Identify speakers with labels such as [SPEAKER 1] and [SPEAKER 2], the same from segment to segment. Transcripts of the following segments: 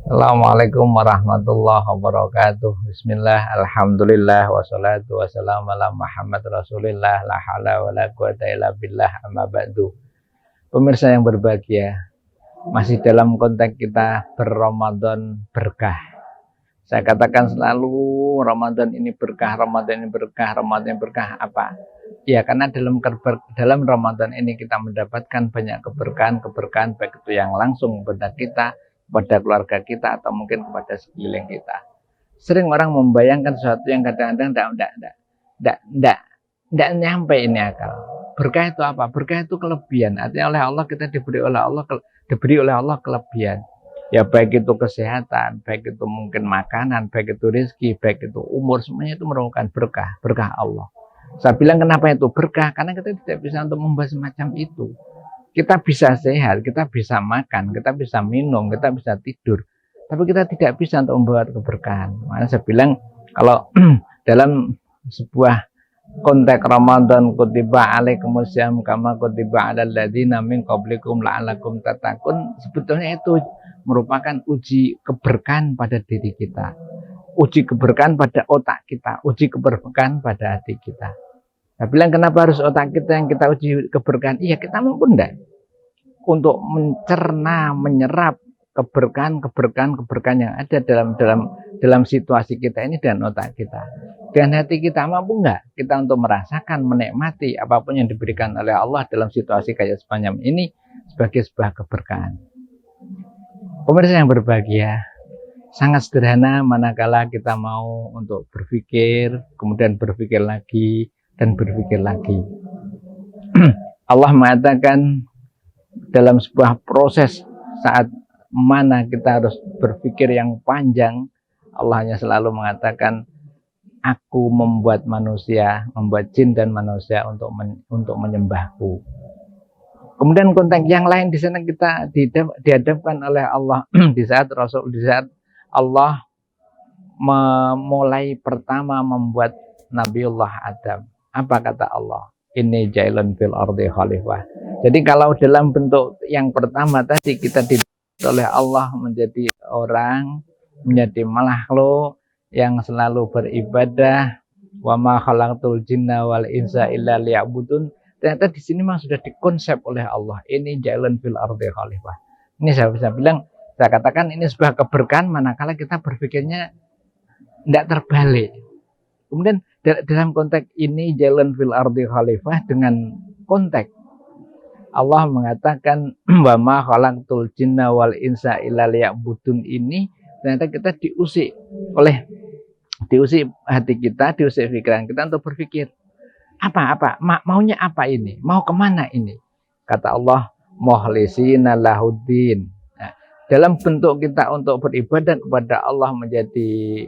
[SPEAKER 1] Assalamualaikum warahmatullahi wabarakatuh. Bismillah, alhamdulillah, wassalatu wassalamu ala Muhammad Rasulillah, la haula wala quwata illa billah, amma ba'du. Pemirsa yang berbahagia, masih dalam konteks kita berRamadan berkah. Saya katakan selalu Ramadan ini berkah, Ramadan ini berkah, Ramadan ini berkah. Apa? Ya, karena dalam Ramadan ini kita mendapatkan banyak keberkahan baik itu yang langsung kepada kita, kepada keluarga kita, atau mungkin kepada sekeliling kita. Sering orang membayangkan sesuatu yang kadang-kadang tidak nyampe ini akal. Berkah itu apa? Berkah itu kelebihan. Artinya oleh Allah kita diberi oleh Allah kelebihan. Ya baik itu kesehatan, baik itu mungkin makanan, baik itu rezeki, baik itu umur, semuanya itu merupakan berkah Allah. Saya bilang kenapa itu berkah? Karena kita tidak bisa untuk membahas semacam itu. Kita bisa sehat, kita bisa makan, kita bisa minum, kita bisa tidur. Tapi kita tidak bisa untuk membawa keberkahan. Makanya saya bilang kalau dalam sebuah konteks Ramadan, kutiba alaikumusiyam kama kutiba alal ladzina min qablikum la'allakum tattaqun, sebetulnya itu merupakan uji keberkahan pada diri kita, uji keberkahan pada otak kita, uji keberkahan pada hati kita. Saya bilang kenapa harus otak kita yang kita uji keberkahan? Iya, kita mampu enggak untuk mencerna, menyerap keberkahan yang ada dalam situasi kita ini dan otak kita. Dan hati kita mampu enggak kita untuk merasakan, menikmati apapun yang diberikan oleh Allah dalam situasi kayak semacam ini sebagai sebuah keberkahan. Pemirsa yang berbahagia, sangat sederhana manakala kita mau untuk berpikir, kemudian berpikir lagi, dan berpikir lagi. Allah mengatakan dalam sebuah proses saat mana kita harus berpikir yang panjang, Allah hanya selalu mengatakan, aku membuat manusia, membuat jin dan manusia untuk menyembahku. Kemudian konteks yang lain di sana kita dihadapkan oleh Allah di saat Allah memulai pertama membuat Nabiullah Adam. Apa kata Allah? Ini jailun fil ardi khalifah. Jadi kalau dalam bentuk yang pertama tadi kita dibuat oleh Allah menjadi orang, menjadi makhluk yang selalu beribadah, wa ma khalaqtul jinna wal insa illa liya'budun. Ternyata di sini memang sudah dikonsep oleh Allah. Ini jalan fil ardi khalifah. Ini saya bisa bilang, saya katakan ini sebuah keberkahan manakala kita berpikirnya tidak terbalik. Kemudian dalam konteks ini jalan fil ardi khalifah dengan konteks Allah mengatakan wa ma khalaqtul jinna wal insa illa liya'budun, ini ternyata kita diusik hati kita, diusik pikiran kita untuk berpikir. Maunya apa ini? Mau kemana ini? Kata Allah, mukhlisina lahuddin. Nah, dalam bentuk kita untuk beribadah kepada Allah menjadi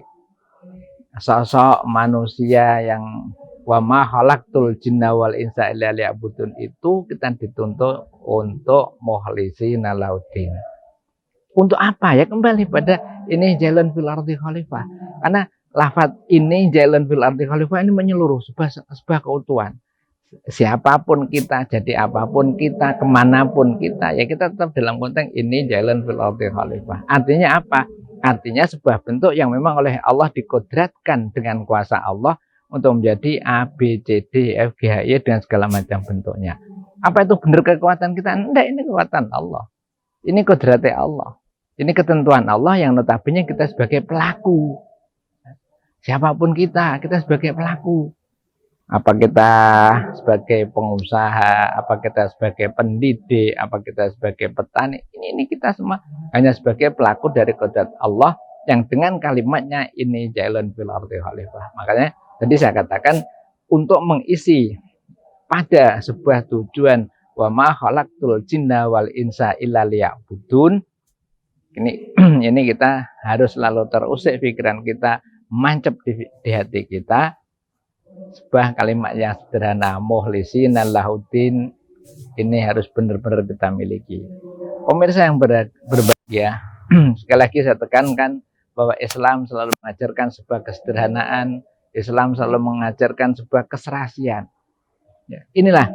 [SPEAKER 1] sosok manusia yang wa ma khalaqtul jinna wal insa illa liya'budun, itu kita dituntut untuk mukhlisina lahuddin. Untuk apa? Ya kembali pada ini jalan fil ardi khalifah. Karena lafaz ini jalan fil ardi khalifah ini menyeluruh sebuah keutuhan. Siapapun kita, jadi apapun kita, kemanapun kita, ya kita tetap dalam konteks ini jalan fil ardi khalifah. Artinya apa? Artinya sebuah bentuk yang memang oleh Allah dikodratkan dengan kuasa Allah untuk menjadi A, B, C, D, F, G, H, I dengan segala macam bentuknya. Apa itu benar kekuatan kita? Enggak, ini kekuatan Allah. Ini kodratnya Allah. Ini ketentuan Allah yang notabene kita sebagai pelaku. Siapapun kita sebagai pelaku. Apa kita sebagai pengusaha, apa kita sebagai pendidik, apa kita sebagai petani, ini kita semua hanya sebagai pelaku dari kodrat Allah yang dengan kalimatnya ini jalan fil ardi khalifah. Makanya tadi saya katakan untuk mengisi pada sebuah tujuan wa ma khalaqtul jinna wal insa illa liya'budun, ini kita harus selalu terusik pikiran kita, mancep di hati kita sebuah kalimat yang sederhana, mukhlisina lahuddin, ini harus benar-benar kita miliki. Pemirsa yang berbahagia, sekali lagi saya tekankan bahwa Islam selalu mengajarkan sebuah kesederhanaan, Islam selalu mengajarkan sebuah keserasian. Ya, inilah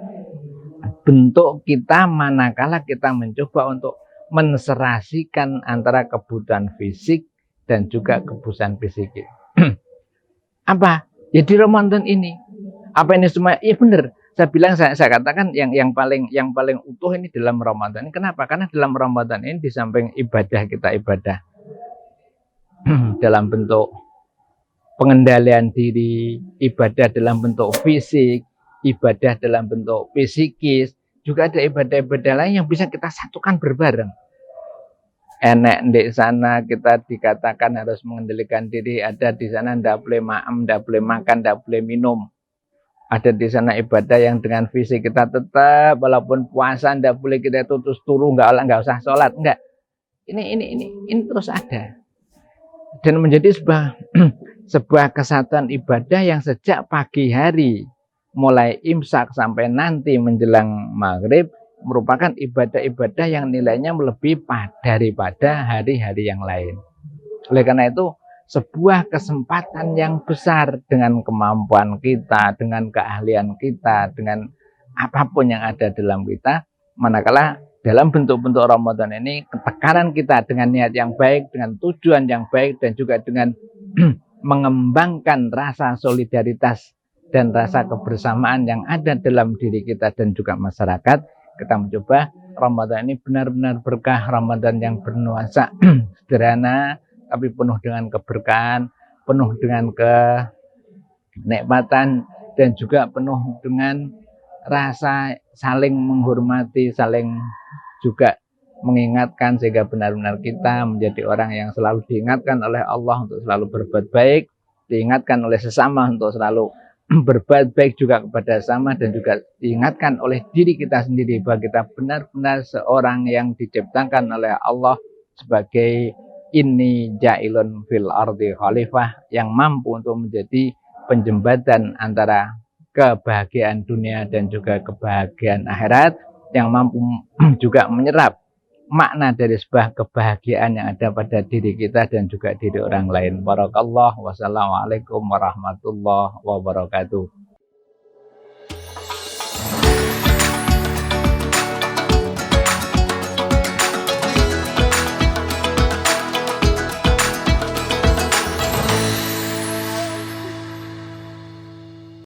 [SPEAKER 1] bentuk kita manakala kita mencoba untuk menserasikan antara kebutuhan fisik dan juga kebutuhan psikis. Apa? Ya di Ramadan ini. Apa ini semua? Iya benar. Saya bilang, saya katakan yang paling utuh ini dalam Ramadan. Kenapa? Karena dalam Ramadan ini di samping ibadah kita ibadah dalam bentuk pengendalian diri, ibadah dalam bentuk fisik, ibadah dalam bentuk psikis, juga ada ibadah-ibadah lain yang bisa kita satukan berbareng. Enek di sana kita dikatakan harus mengendalikan diri, ada di sana ndak boleh maem, ndak boleh makan, ndak boleh minum. Ada di sana ibadah yang dengan fisik kita tetap, walaupun puasa ndak boleh kita terus turu, nggak usah sholat, enggak. Ini terus ada. Dan menjadi sebuah kesatuan ibadah yang sejak pagi hari mulai imsak sampai nanti menjelang maghrib merupakan ibadah-ibadah yang nilainya melebihi daripada hari-hari yang lain. Oleh karena itu sebuah kesempatan yang besar dengan kemampuan kita, dengan keahlian kita, dengan apapun yang ada dalam kita, manakala dalam bentuk-bentuk Ramadan ini tekanan kita dengan niat yang baik, dengan tujuan yang baik, dan juga dengan mengembangkan rasa solidaritas dan rasa kebersamaan yang ada dalam diri kita dan juga masyarakat, kita mencoba Ramadan ini benar-benar berkah, Ramadan yang bernuansa sederhana, tapi penuh dengan keberkahan, penuh dengan kenikmatan, dan juga penuh dengan rasa saling menghormati, saling juga mengingatkan, sehingga benar-benar kita menjadi orang yang selalu diingatkan oleh Allah untuk selalu berbuat baik, diingatkan oleh sesama untuk selalu berbuat baik juga kepada sesama, dan juga diingatkan oleh diri kita sendiri bahwa kita benar-benar seorang yang diciptakan oleh Allah sebagai inni ja'ilun fil ardi khalifah, yang mampu untuk menjadi penjembatan antara kebahagiaan dunia dan juga kebahagiaan akhirat, yang mampu juga menyerap makna dari sebuah kebahagiaan yang ada pada diri kita dan juga diri orang lain. Barakallah. Wassalamualaikum warahmatullahi wabarakatuh.